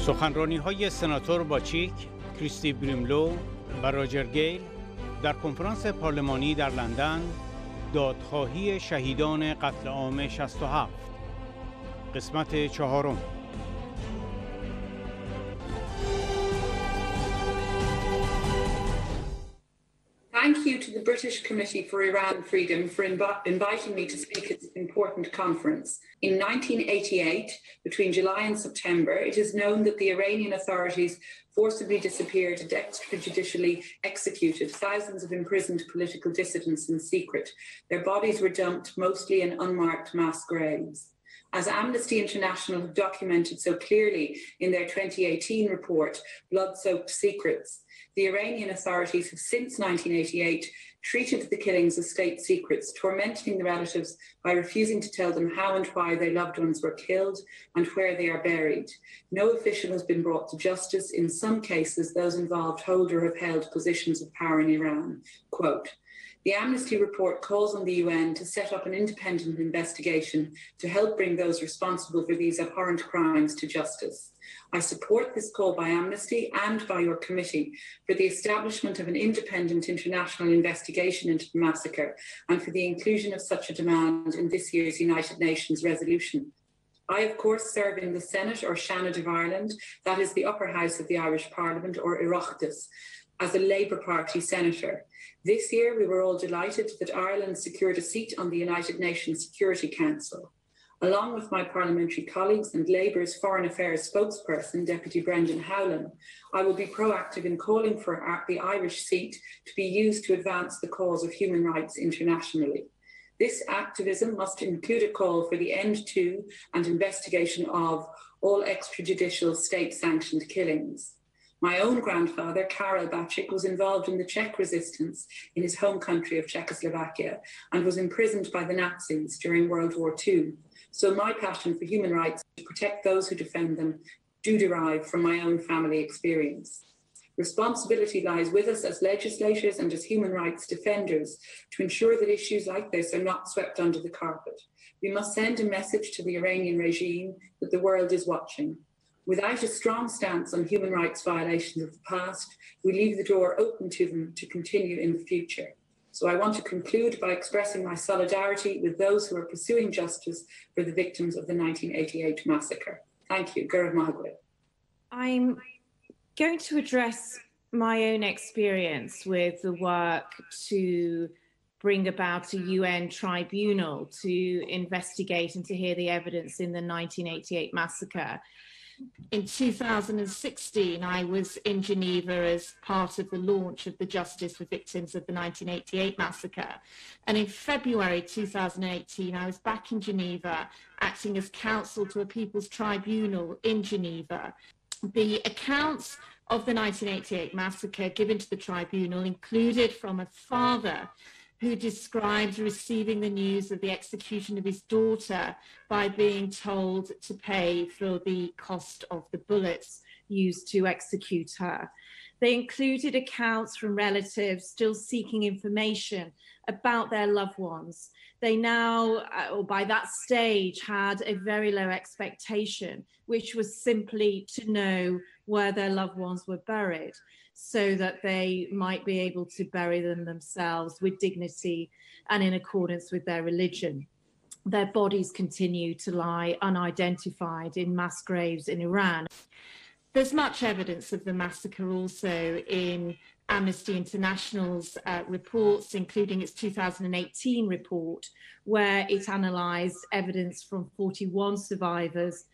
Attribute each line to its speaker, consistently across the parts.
Speaker 1: سخنرانیهای سناتور باچیگ، کریستی بریملوو و راجر در کنفرانس پارلمانی در لندن، دادخواهی شهیدان قتل عام 67، قسمت چهارم.
Speaker 2: Thank you to the British Committee for Iran Freedom for inviting me to speak at this important conference. In 1988, between July and September, it is known that the Iranian authorities forcibly disappeared and extrajudicially executed thousands of imprisoned political dissidents in secret. Their bodies were dumped mostly in unmarked mass graves. As Amnesty International have documented so clearly in their 2018 report, Blood-Soaked Secrets, the Iranian authorities have since 1988 treated the killings as state secrets, tormenting the relatives by refusing to tell them how and why their loved ones were killed and where they are buried. No official has been brought to justice. In some cases, those involved hold or have held positions of power in Iran. Quote, the Amnesty report calls on the UN to set up an independent investigation to help bring those responsible for these abhorrent crimes to justice. I support this call by Amnesty and by your committee for the establishment of an independent international investigation into the massacre and for the inclusion of such a demand in this year's United Nations resolution. I, of course, serve in the Senate or Seanad of Ireland, that is the upper house of the Irish Parliament, or Oireachtas, as a Labour Party senator. This year, we were all delighted that Ireland secured a seat on the United Nations Security Council. Along with my parliamentary colleagues and Labour's Foreign Affairs spokesperson, Deputy Brendan Howlin, I will be proactive in calling for the Irish seat to be used to advance the cause of human rights internationally. This activism must include a call for the end to and investigation of all extrajudicial state-sanctioned killings. My own grandfather, Karel Bačić, was involved in the Czech resistance in his home country of Czechoslovakia and was imprisoned by the Nazis during World War II. So my passion for human rights to protect those who defend them do derive from my own family experience. Responsibility lies with us as legislators and as human rights defenders to ensure that issues like this are not swept under the carpet. We must send a message to the Iranian regime that the world is watching. Without a strong stance on human rights violations of the past, we leave the door open to them to continue in the future. So I want to conclude by expressing my solidarity with those who are pursuing justice for the victims of the 1988 massacre. Thank you. Gurab Mahagwit.
Speaker 3: I'm going to address my own experience with the work to bring about a UN tribunal to investigate and to hear the evidence in the 1988 massacre. In 2016, I was in Geneva as part of the launch of the Justice for Victims of the 1988 massacre. And in February 2018, I was back in Geneva acting as counsel to a People's Tribunal in Geneva. The accounts of the 1988 massacre given to the tribunal included from a father who described receiving the news of the execution of his daughter by being told to pay for the cost of the bullets used to execute her. They included accounts from relatives still seeking information about their loved ones. They now, or by that stage, had a very low expectation, which was simply to know where their loved ones were buried, so that they might be able to bury them themselves with dignity and in accordance with their religion. Their bodies continue to lie unidentified in mass graves in Iran. There's much evidence of the massacre also in Amnesty International's reports, including its 2018 report, where it analysed evidence from 41 survivors,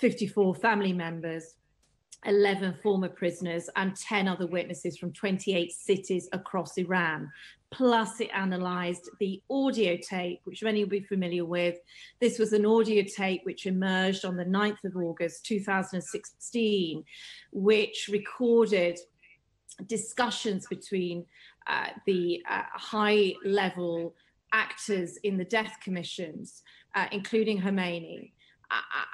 Speaker 3: 54 family members, 11 former prisoners and 10 other witnesses from 28 cities across Iran. Plus, it analysed the audio tape, which many will be familiar with. This was an audio tape which emerged on the 9th of August 2016, which recorded discussions between the high-level actors in the death commissions, including Khomeini,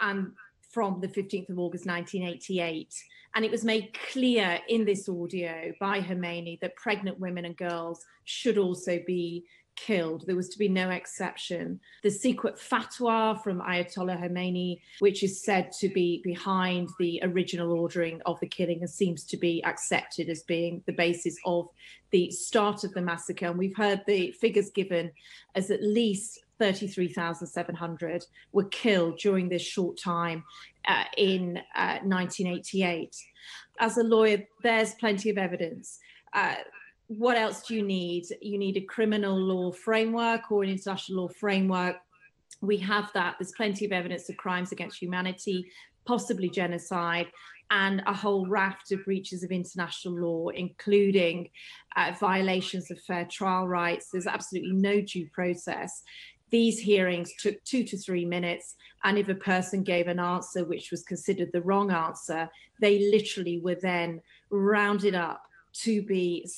Speaker 3: and from the 15th of August 1988. And it was made clear in this audio by Khomeini that pregnant women and girls should also be killed. There was to be no exception. The secret fatwa from Ayatollah Khomeini, which is said to be behind the original ordering of the killing and seems to be accepted as being the basis of the start of the massacre. And we've heard the figures given as at least 33,700 were killed during this short time in 1988. As a lawyer, there's plenty of evidence. What else do you need? You need a criminal law framework or an international law framework. We have that. There's plenty of evidence of crimes against humanity, possibly genocide, and a whole raft of breaches of international law, including violations of fair trial rights. There's absolutely no due process. These hearings took 2 to 3 minutes, and if a person gave an answer which was considered the wrong answer, they literally were then rounded up to be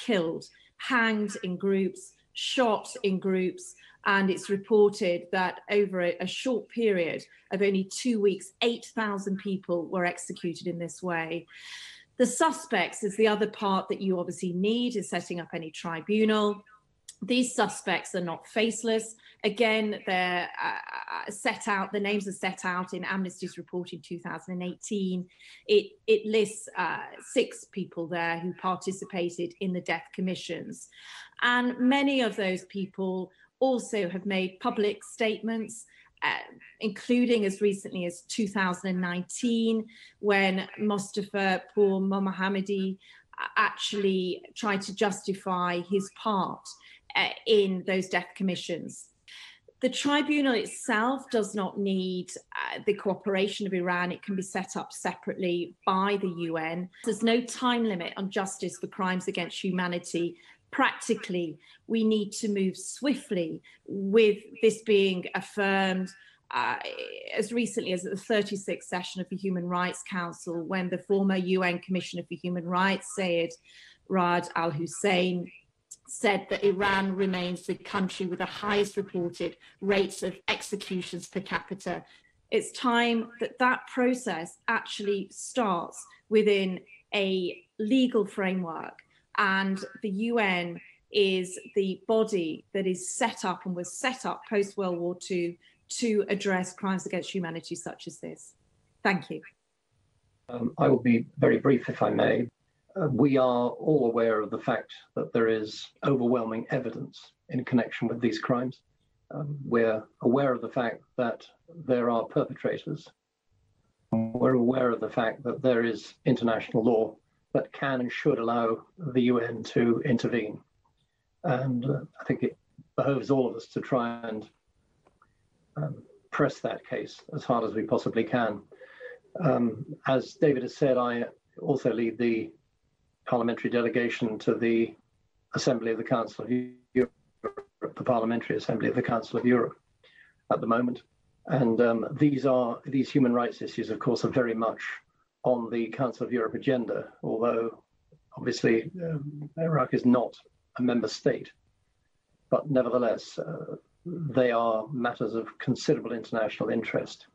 Speaker 3: killed, hanged in groups, shot in groups. And it's reported that over a short period of only 2 weeks, 8,000 people were executed in this way. The suspects is the other part that you obviously need in setting up any tribunal. These suspects are not faceless. Again, they're set out, the names are set out in Amnesty's report in 2018. It lists 6 people there who participated in the death commissions. And many of those people also have made public statements, including as recently as 2019, when Mustafa Pour Mohammadi actually tried to justify his part in those death commissions. The tribunal itself does not need the cooperation of Iran. It can be set up separately by the UN. There's no time limit on justice for crimes against humanity. Practically, we need to move swiftly with this being affirmed as recently as the 36th session of the Human Rights Council, when the former UN Commissioner for Human Rights, Sayed Rad al-Hussein, said that Iran remains the country with the highest reported rates of executions per capita. It's time that that process actually starts within a legal framework, and the UN is the body that is set up and was set up post-World War II to address crimes against humanity such as this. Thank you.
Speaker 4: I will be very brief, if I may. We are all aware of the fact that there is overwhelming evidence in connection with these crimes. We're aware of the fact that there are perpetrators. We're aware of the fact that there is international law that can and should allow the UN to intervene. And I think it behoves all of us to try and press that case as hard as we possibly can. As David has said, I also lead the parliamentary delegation to the Assembly of the Council of Europe, the Parliamentary Assembly of the Council of Europe at the moment. And these human rights issues, of course, are very much on the Council of Europe agenda, although obviously Iraq is not a member state. But nevertheless, they are matters of considerable international interest.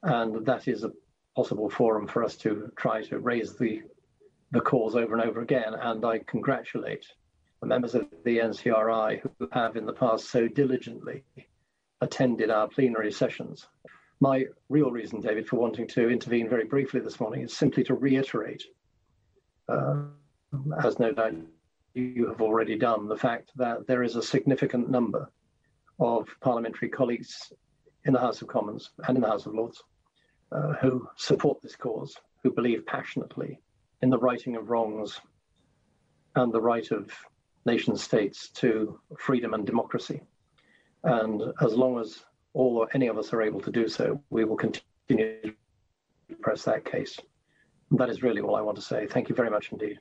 Speaker 4: And that is a possible forum for us to try to raise the cause over and over again. And I congratulate the members of the NCRI who have in the past so diligently attended our plenary sessions. My real reason, David, for wanting to intervene very briefly this morning is simply to reiterate, as no doubt you have already done, the fact that there is a significant number of parliamentary colleagues in the House of Commons and in the House of Lords who support this cause, who believe passionately in the righting of wrongs and the right of nation states to freedom and democracy. And as long as all or any of us are able to do so, we will continue to press that case. And that is really all I want to say. Thank you very much indeed.